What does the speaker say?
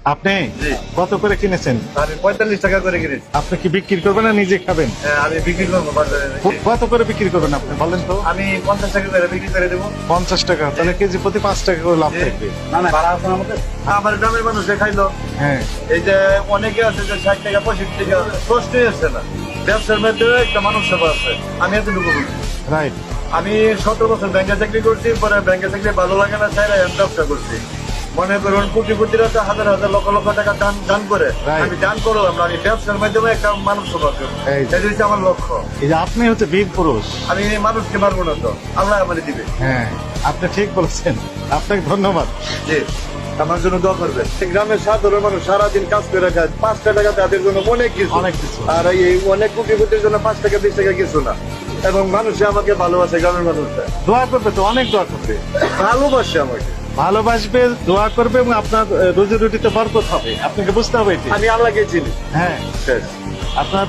আপনি জি। কত করে কিনেছেন? আমি 45 টাকা করে কিনেছি। আপনি কি বিক্রি করবেন না নিজে খাবেন? হ্যাঁ, আমি বিক্রি করবো বাজারে। কত করে বিক্রি করবেন আপনি বলেন তো? আমি 50 টাকা করে বিক্রি করে দেবো। 50 টাকা, তাহলে কেজি প্রতি 5 টাকা করে লাভ জি। থাকবে। না না, ভাড়া আছে আমাদের। আমার গ্রামের মানুষে খাইলো। হ্যাঁ, এই যে অনেকে আছে যে 60 টাকা 65 টাকা কষ্টই আছে না। ব্যবসার মধ্যে একটা মানুষ সেবা আছে। আমি এতটুকু বলি। রাইট। আমি 17 বছর ব্যাংকে চাকরি করছি, পরে ব্যাংকে চাকরি ভালো লাগে না, চাইলে আমি ব্যবসা করছি। মনে করুন কোটিপতিরা তো হাজার হাজার লক্ষ লক্ষ টাকা দান করে। Right. আমি দান করলাম না, আমি ব্যবসার মাধ্যমে একটা মানুষ সেবা করবো। এই যে। এটা হচ্ছে আমার লক্ষ্য। এই যে আপনি হচ্ছে বীর পুরুষ। আমি এই মানুষকে মারবো না তো, আল্লাহ আমার দিবে। হ্যাঁ, আপনি ঠিক বলেছেন, আপনাকে ধন্যবাদ। জি, আমার জন্য দোয়া করবেন। গ্রামের সাধারণ মানুষ সারাদিন কাজ করে খায়, 5 টাকা তাদের জন্য অনেক কিছু। অনেক কিছু। আর এই অনেক কোটিপতির জন্য 5 টাকা 20 টাকা কিছু না। এবং মানুষে আমাকে ভালোবাসে, গ্রামের মানুষরা দোয়া করবে তো, অনেক দোয়া করবে, ভালোবাসে আমাকে। ভালোবাসবে, দোয়া করবে এবং আপনার রুজি রুটিতে বরকত হবে। আপনাকে বুঝতে হবে এটি। আমি আল্লাহকে চিনি। হ্যাঁ, শেষ। আপনার